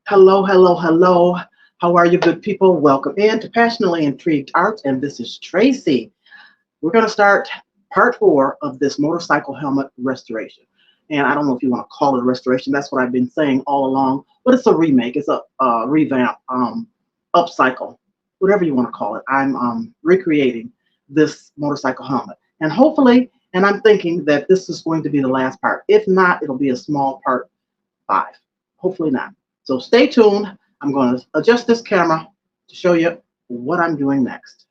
Hello, hello, hello. How are you, good people? Welcome in to Passionately Intrigued Arts, and this is Tracy. We're going to start part 4 of this motorcycle helmet restoration. And I don't know if you want to call it a restoration. That's what I've been saying all along. But it's a remake. It's a revamp, upcycle, whatever you want to call it. I'm recreating this motorcycle helmet. And hopefully, and I'm thinking that this is going to be the last part. If not, it'll be a small part 5. Hopefully not. So stay tuned. I'm going to adjust this camera to show you what I'm doing next.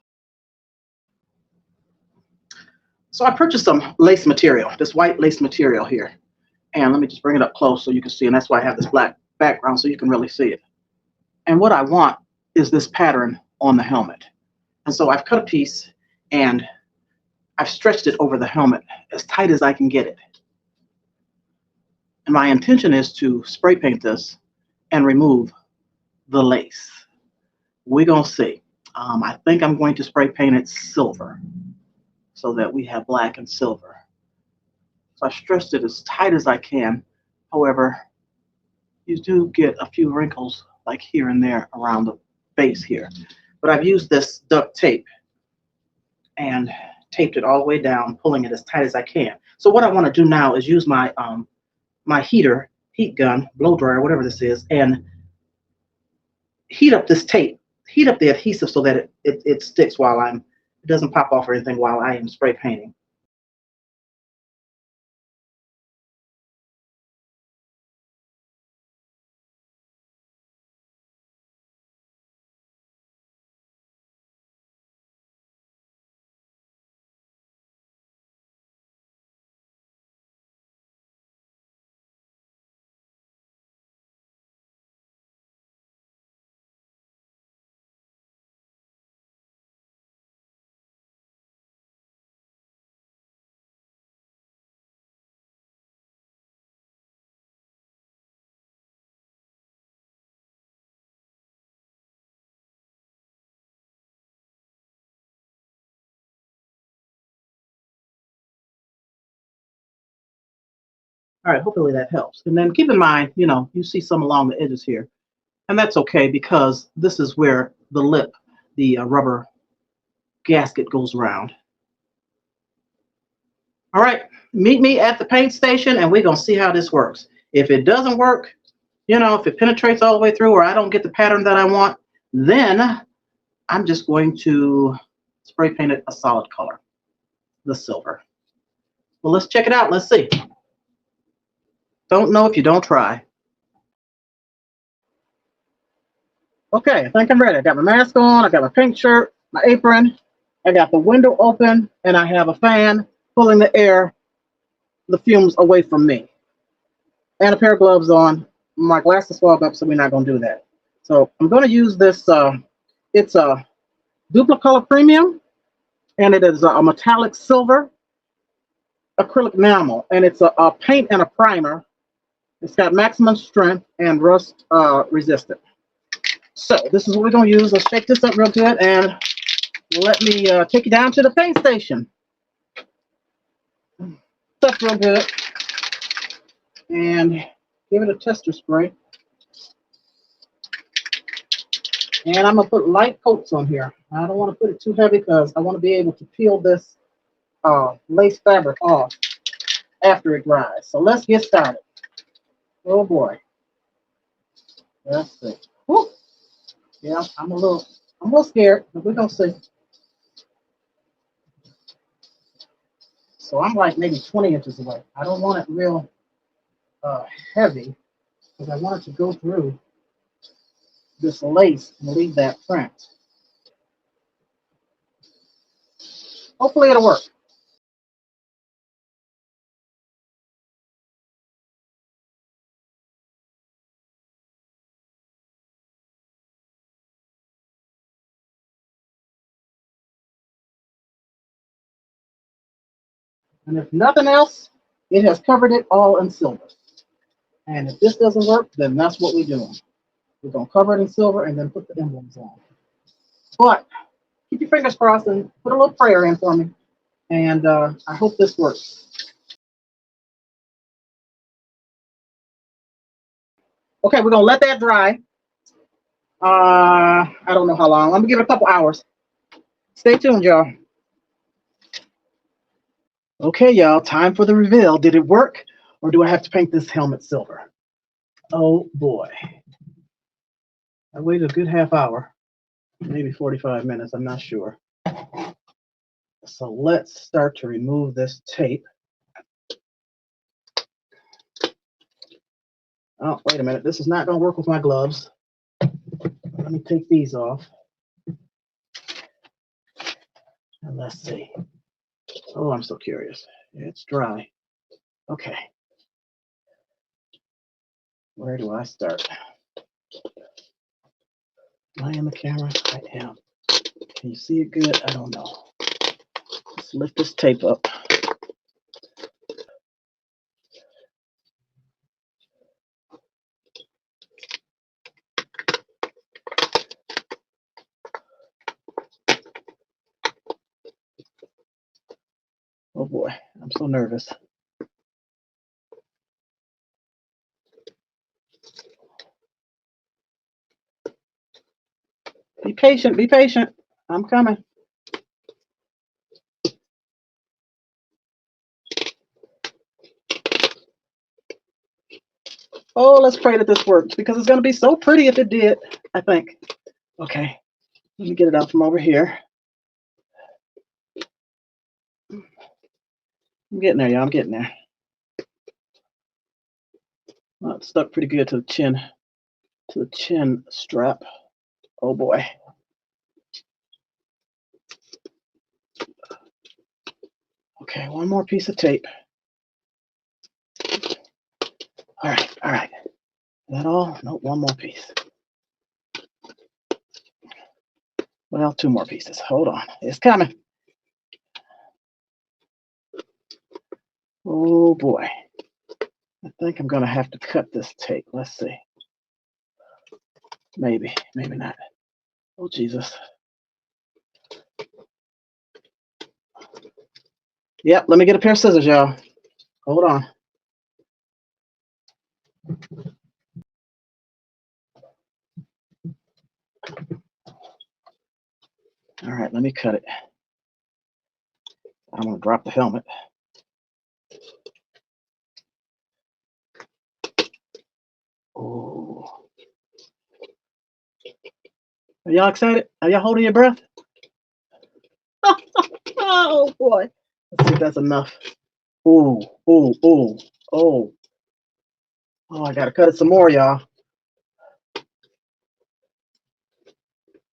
So I purchased some lace material, this white lace material here. And let me just bring it up close so you can see. And that's why I have this black background so you can really see it. And what I want is this pattern on the helmet. And so I've cut a piece and I've stretched it over the helmet as tight as I can get it. And my intention is to spray paint this and remove the lace. We're going to see. I think I'm going to spray paint it silver so that we have black and silver. So I stretched it as tight as I can. However, you do get a few wrinkles like here and there around the base here. But I've used this duct tape and taped it all the way down, pulling it as tight as I can. So what I want to do now is use my my heat gun, blow dryer, whatever this is, and heat up this tape, heat up the adhesive so that it sticks while it doesn't pop off or anything while I am spray painting. All right, hopefully that helps. And then keep in mind, you see some along the edges here, and that's okay because this is where the lip, the rubber gasket goes around. All right, meet me at the paint station and we're going to see how this works. If it doesn't work, if it penetrates all the way through or I don't get the pattern that I want, then I'm just going to spray paint it a solid color, the silver. Well, let's check it out. Let's see. Don't know if you don't try. Okay, I think I'm ready. I got my mask on, I got my pink shirt, my apron, I got the window open, and I have a fan pulling the air, the fumes away from me. And a pair of gloves on. My glasses fogged up, so we're not going to do that. So I'm going to use this, it's a Duplicolor Premium, and it is a metallic silver acrylic enamel, and it's a paint and a primer. It's got maximum strength and rust resistant. So this is what we're going to use. Let's shake this up real good and let me take you down to the paint station. Stuff real good and give it a tester spray. And I'm going to put light coats on here. I don't want to put it too heavy because I want to be able to peel this lace fabric off after it dries. So let's get started. Oh boy. Let's see. Woo. Yeah, I'm a little scared, but we're gonna see. So I'm like maybe 20 inches away. I don't want it real heavy because I want it to go through this lace and leave that print. Hopefully it'll work. And if nothing else, it has covered it all in silver. And if this doesn't work, then that's what we're doing. We're going to cover it in silver and then put the emblems on. But keep your fingers crossed and put a little prayer in for me. And I hope this works. Okay, we're gonna let that dry. I don't know how long. I'm gonna give it a couple hours. Stay tuned, y'all. Okay, y'all, time for the reveal. Did it work, or do I have to paint this helmet silver? Oh boy. I waited a good half hour, maybe 45 minutes, I'm not sure. So let's start to remove this tape. Oh, wait a minute. This is not going to work with my gloves. Let me take these off. And let's see. Oh, I'm so curious. It's dry. Okay. Where do I start? Am I in the camera? I am. Can you see it good? I don't know. Let's lift this tape up. Oh boy, I'm so nervous. Be patient, be patient. I'm coming. Oh, let's pray that this works because it's going to be so pretty if it did, I think. Okay, let me get it out from over here. I'm getting there, y'all. I'm getting there. Well, it's stuck pretty good to the chin strap. Oh boy. Okay, one more piece of tape. All right, all right. Is that all? No, one more piece. Well, two more pieces. Hold on. It's coming. Oh boy. I think I'm gonna have to cut this tape. Let's see. Maybe, maybe not. Oh Jesus. Yep, let me get a pair of scissors, y'all. Hold on. All right, let me cut it. I'm gonna drop the helmet. Oh. Are y'all excited? Are y'all holding your breath? Oh boy. Let's see if that's enough. Oh, oh, oh, oh. Oh, I gotta cut it some more, y'all.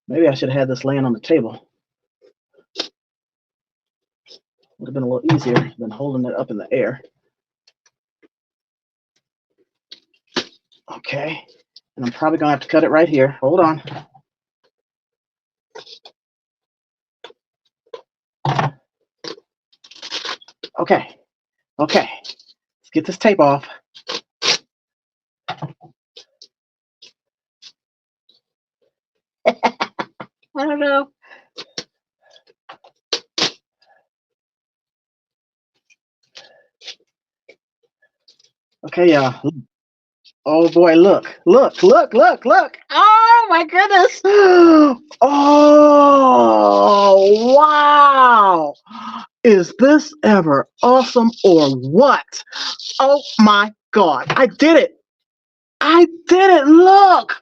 Maybe I should have had this laying on the table. Would have been a little easier than holding it up in the air. Okay. And I'm probably gonna have to cut it right here. Hold on. Okay. Okay. Let's get this tape off. I don't know. Okay, y'all. Oh boy, look, look, look, look, look. Oh my goodness. Oh, wow. Is this ever awesome or what? Oh my God, I did it. I did it. Look.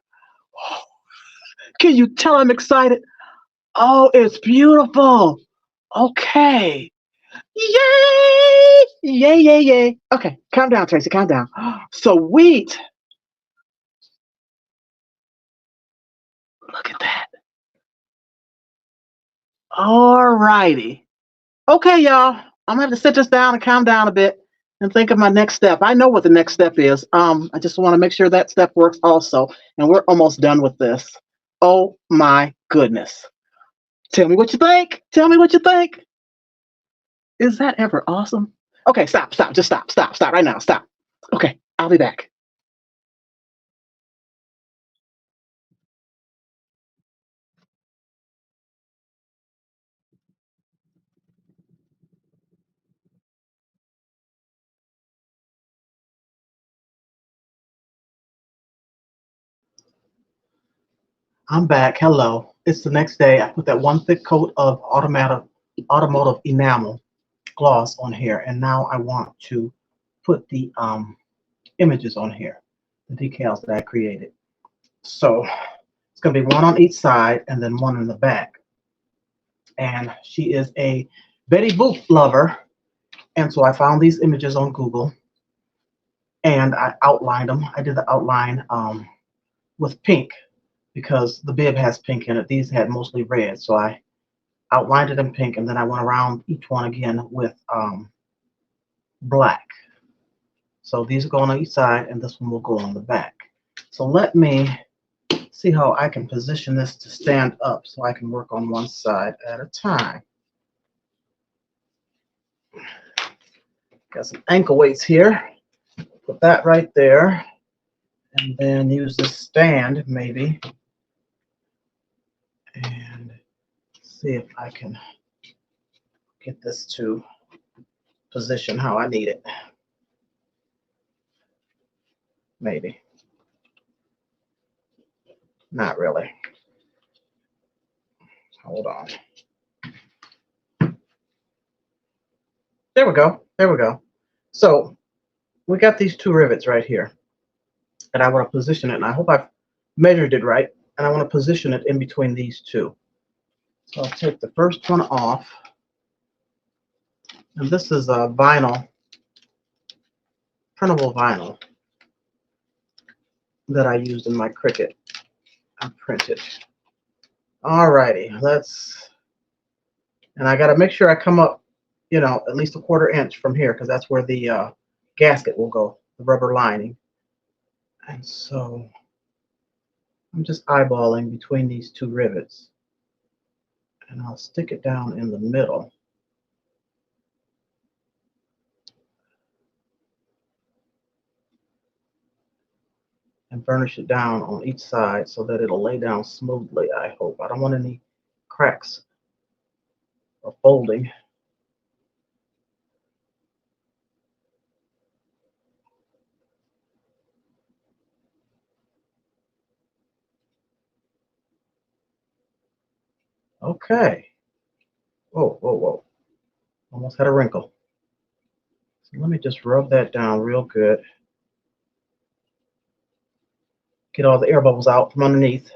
Can you tell I'm excited? Oh, it's beautiful. Okay. Yay! Yay, yay, yay. Okay, calm down, Tracy, calm down. Sweet. Look at that. All righty. Okay, y'all. I'm gonna have to sit this down and calm down a bit and think of my next step. I know what the next step is. I just want to make sure that step works also. And we're almost done with this. Oh my goodness. Tell me what you think. Tell me what you think. Is that ever awesome? Okay, stop, stop, just stop, stop, stop right now, stop. Okay, I'll be back. I'm back. Hello. It's the next day. I put that one thick coat of automotive enamel gloss on here, and now I want to put the images on here, the decals that I created. So it's going to be one on each side and then one in the back. And she is a Betty Boop lover, and so I found these images on Google, and I outlined them. I did the outline with pink because the bib has pink in it. These had mostly red, so I outlined it in pink, and then I went around each one again with black. So these are going on each side, and this one will go on the back. So let me see how I can position this to stand up so I can work on one side at a time. Got some ankle weights here. Put that right there, and then use this stand maybe, and see if I can get this to position how I need it. Maybe. Not really. Hold on. There we go. There we go. So we got these two rivets right here, and I want to position it, and I hope I've measured it right, and I want to position it in between these two. So I'll take the first one off, and this is a vinyl, printable vinyl that I used in my Cricut. I printed. Alrighty, and I got to make sure I come up, you know, at least a 1/4 inch from here, because that's where the gasket will go, the rubber lining. And so I'm just eyeballing between these two rivets, and I'll stick it down in the middle. And burnish it down on each side so that it'll lay down smoothly, I hope. I don't want any cracks or folding. Okay. Whoa, whoa, whoa. Almost had a wrinkle. So let me just rub that down real good. Get all the air bubbles out from underneath.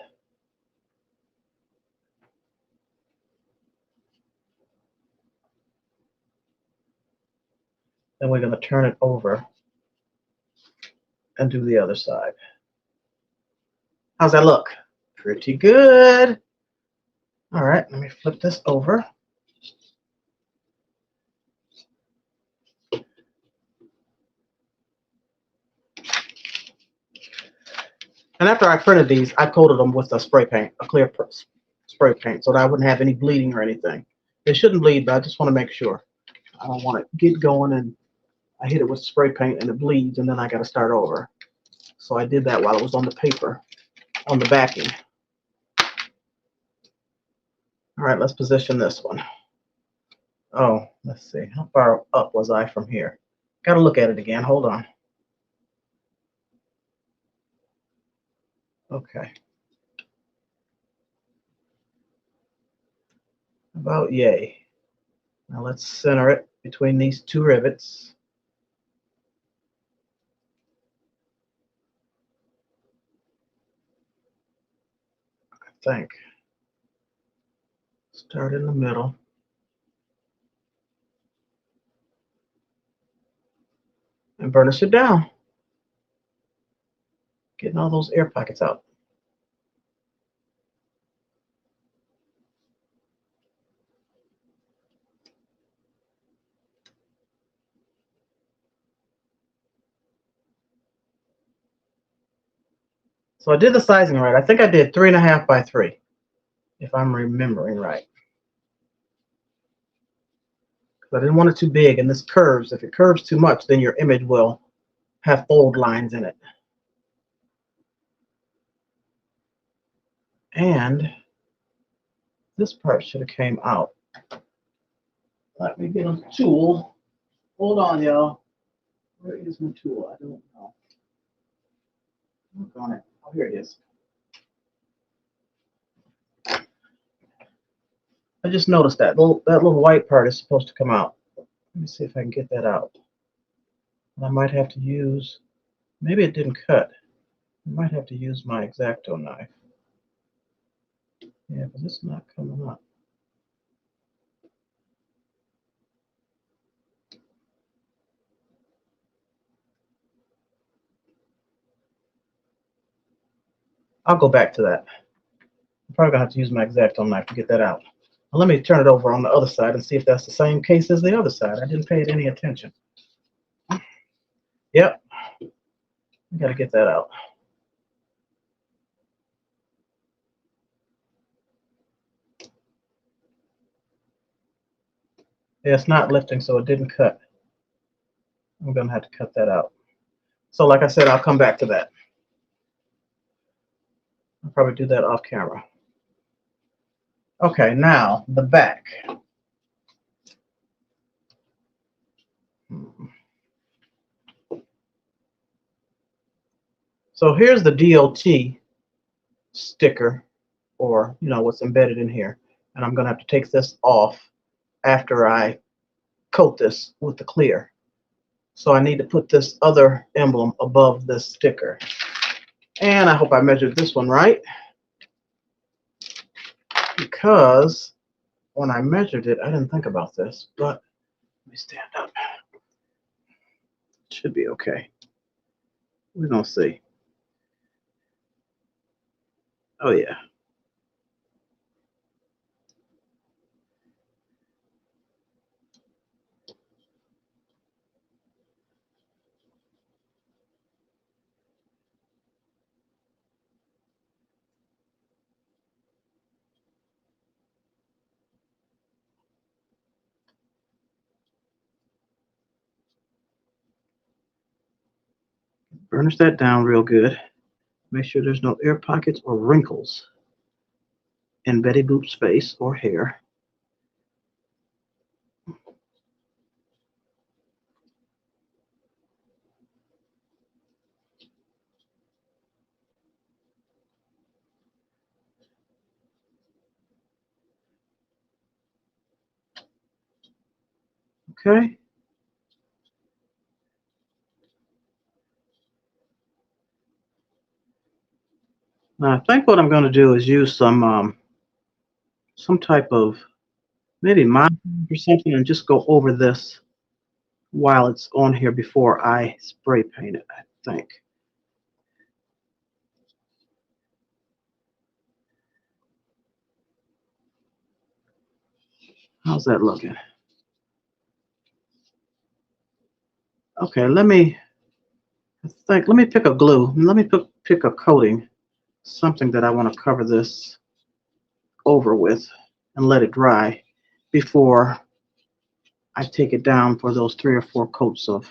Then we're going to turn it over and do the other side. How's that look? Pretty good. All right, let me flip this over. And after I printed these, I coated them with a spray paint, a clear spray paint, so that I wouldn't have any bleeding or anything. They shouldn't bleed, but I just want to make sure. I don't want to get going and I hit it with spray paint and it bleeds, and then I got to start over. So I did that while it was on the paper, on the backing. All right, let's position this one. Oh, let's see. How far up was I from here? Got to look at it again. Hold on. Okay. About yay. Now let's center it between these two rivets. I think. Start in the middle. And burnish it down. Getting all those air pockets out. So I did the sizing right. I think I did 3.5 by 3, if I'm remembering right. Because I didn't want it too big, and this curves. If it curves too much, then your image will have fold lines in it. And this part should have came out. Let me get a tool. Hold on, y'all. Where is my tool? I don't know. Look on it. Oh, here it is. I just noticed that little white part is supposed to come out. Let me see if I can get that out. I might have to use, maybe it didn't cut. I might have to use my X-Acto knife. Yeah, because it's not coming up. I'll go back to that. I'm probably gonna have to use my X-Acto knife to get that out. Well, let me turn it over on the other side and see if that's the same case as the other side. I didn't pay it any attention. Yep, I gotta get that out. Yeah, it's not lifting, so it didn't cut. I'm gonna have to cut that out. So like I said, I'll come back to that. I'll probably do that off camera. Okay, now the back. So here's the DOT sticker, or what's embedded in here. And I'm gonna have to take this off after I coat this with the clear. So I need to put this other emblem above this sticker. And I hope I measured this one right, because when I measured it, I didn't think about this, but let me stand up. It should be okay. We're gonna see. Oh yeah. Burnish that down real good. Make sure there's no air pockets or wrinkles in Betty Boop's face or hair. Okay. Now I think what I'm going to do is use some type of maybe mod or something and just go over this while it's on here before I spray paint it, I think. How's that looking? Okay, let me pick a glue. Let me pick a coating, something that I want to cover this over with and let it dry before I take it down for those 3 or 4 coats of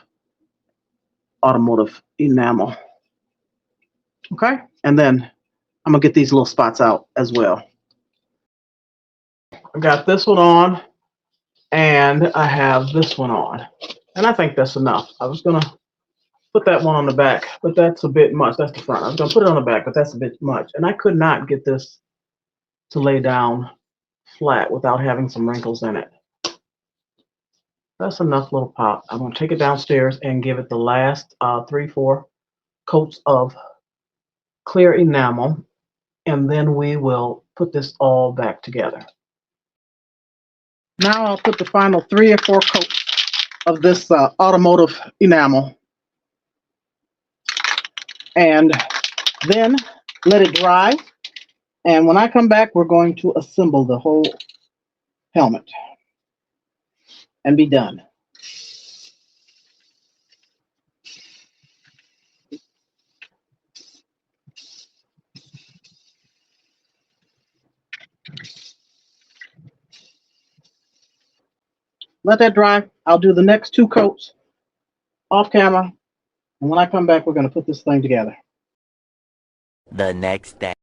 automotive enamel. Okay, and then I'm gonna get these little spots out as well. I got this one on, and I have this one on, and I think that's enough. I was gonna put that one on the back, but that's a bit much. That's the front. I was gonna put it on the back, but that's a bit much, and I could not get this to lay down flat without having some wrinkles in it. That's enough little pop. I'm gonna take it downstairs and give it the last 3, 4 coats of clear enamel, and then we will put this all back together. Now I'll put the final 3 or 4 coats of this automotive enamel, and then let it dry. And when I come back, we're going to assemble the whole helmet and be done. Let that dry. I'll do the next 2 coats off camera. And when I come back, we're going to put this thing together. The next day.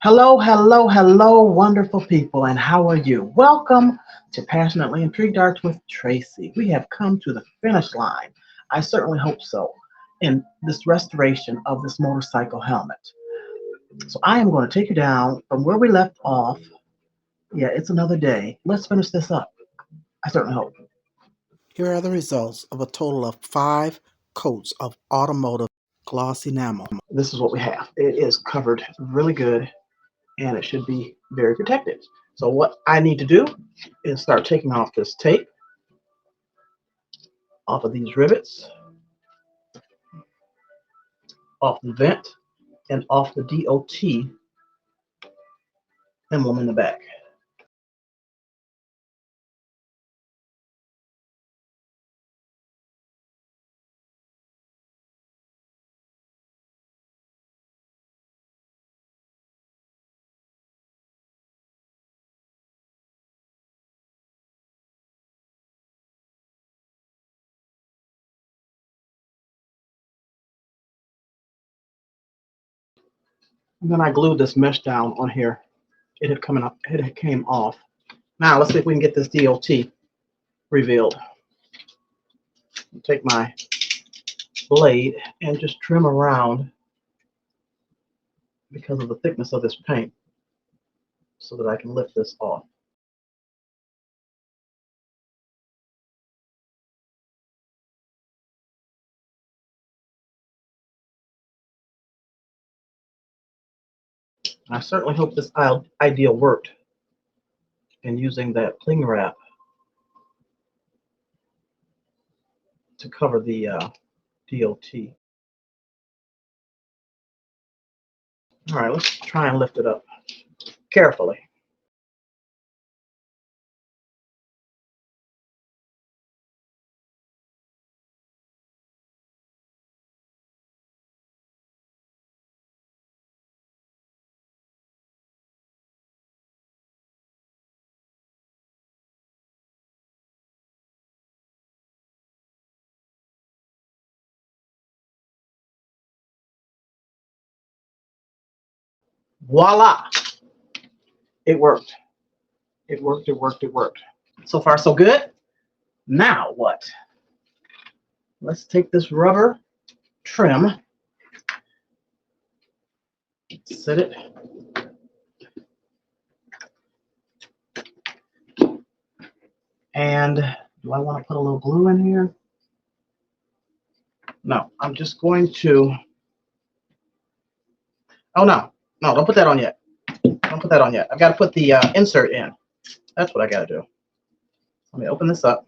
Hello, hello, hello, wonderful people, and how are you? Welcome to Passionately Intrigued Arts with Tracy. We have come to the finish line. I certainly hope so, in this restoration of this motorcycle helmet. So I am going to take you down from where we left off Yeah, it's another day. Let's finish this up. I certainly hope. Here are the results of a total of 5 coats of automotive gloss enamel. This is what we have. It is covered really good, and it should be very protected. So what I need to do is start taking off this tape off of these rivets, off the vent, and off the DOT emblem in the back. And then I glued this mesh down on here. It had come up, it had came off. Now let's see if we can get this DOT revealed. I'll take my blade and just trim around because of the thickness of this paint so that I can lift this off. I certainly hope this idea worked in using that cling wrap to cover the DOT. All right, let's try and lift it up carefully. Voila! It worked. It worked, it worked, it worked. So far, so good. Now what? Let's take this rubber trim, set it and do I want to put a little glue in here? No, I'm just going to, oh no, don't put that on yet. Don't put that on yet. I've got to put the insert in. That's what I got to do. Let me open this up.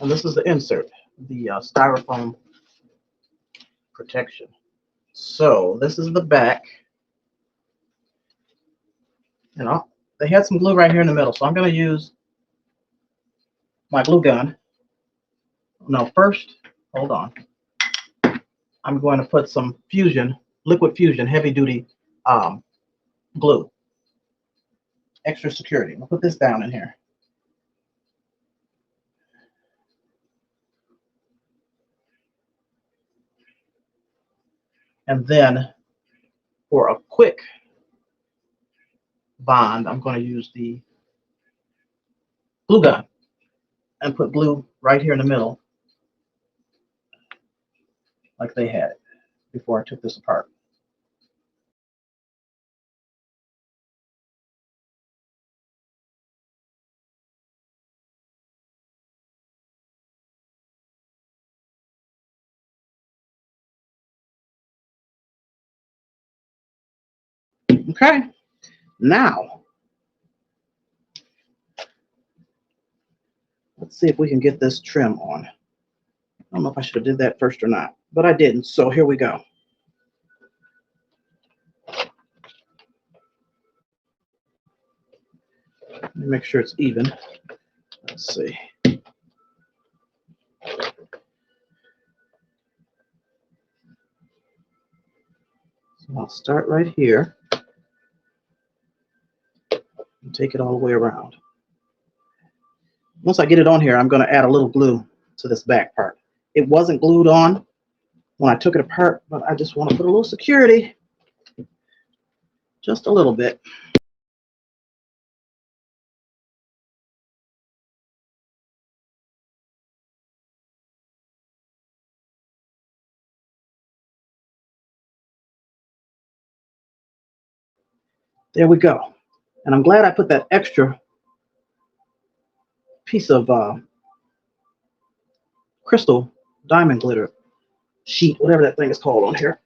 And this is the insert, the styrofoam protection. So this is the back. And they had some glue right here in the middle, so I'm going to use my glue gun. No, first, hold on. I'm going to put some Fusion, liquid Fusion, heavy duty glue. Extra security. I'll put this down in here. And then for a quick bond, I'm going to use the glue gun and put glue right here in the middle like they had it before I took this apart. Okay, now let's see if we can get this trim on. I don't know if I should have did that first or not, but I didn't, so here we go. Let me make sure it's even. Let's see. So I'll start right here and take it all the way around. Once I get it on here, I'm going to add a little glue to this back part. It wasn't glued on when I took it apart, but I just want to put a little security, just a little bit. There we go. And I'm glad I put that extra piece of crystal diamond glitter sheet, whatever that thing is called on here,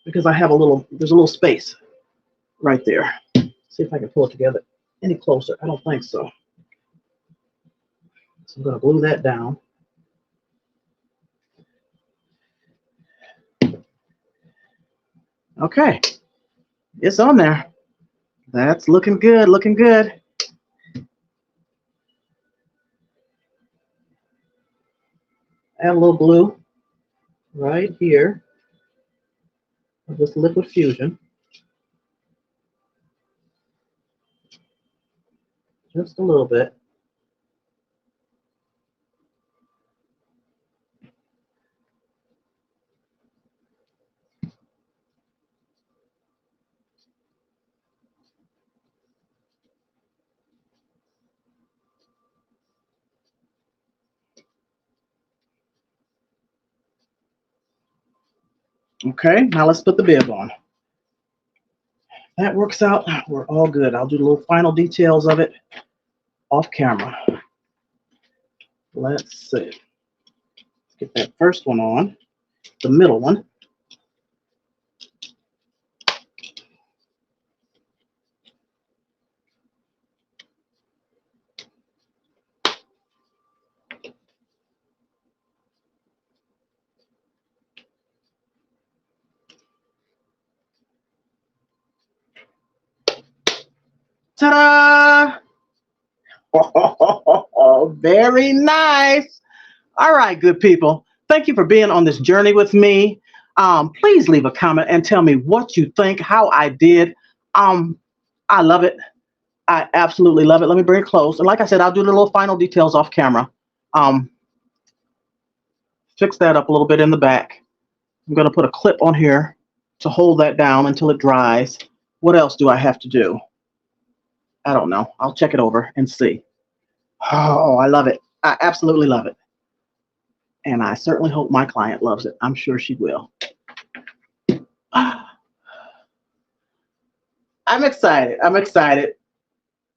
because I have there's a little space right there. See if I can pull it together any closer. I don't think so. So I'm going to glue that down. Okay, it's on there. That's looking good, looking good. Add a little glue right here of this liquid fusion. Just a little bit. Okay, now let's put the bib on. That works out. We're all good. I'll do the little final details of it off camera. Let's see. Let's get that first one on, the middle one. Ta-da! Oh, very nice. All right, good people. Thank you for being on this journey with me. Please leave a comment and tell me what you think, how I did. I love it. I absolutely love it. Let me bring it close. And like I said, I'll do the little final details off camera. Fix that up a little bit in the back. I'm going to put a clip on here to hold that down until it dries. What else do I have to do? I don't know. I'll check it over and see. Oh, I love it. I absolutely love it. And I certainly hope my client loves it. I'm sure she will. I'm excited. I'm excited.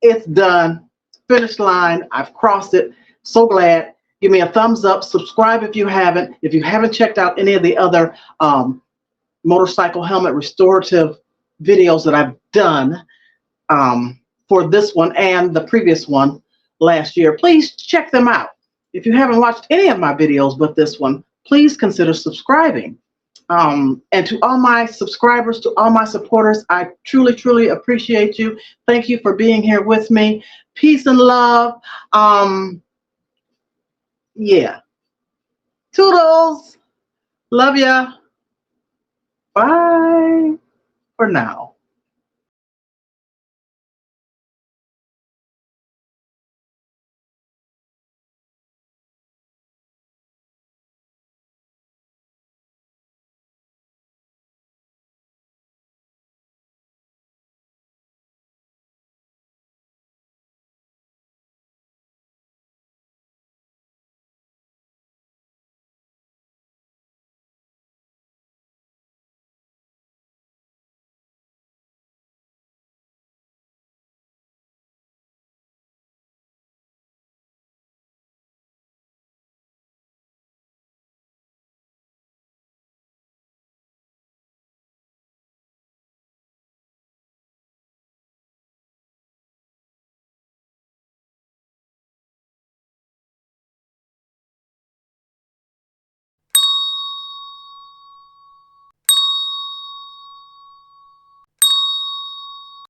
It's done. Finish line. I've crossed it. So glad. Give me a thumbs up. Subscribe if you haven't. If you haven't checked out any of the other motorcycle helmet restorative videos that I've done for this one and the previous one last year, please check them out. If you haven't watched any of my videos but this one, please consider subscribing. And to all my subscribers, to all my supporters, I truly, truly appreciate you. Thank you for being here with me. Peace and love. Yeah. Toodles. Love ya. Bye for now.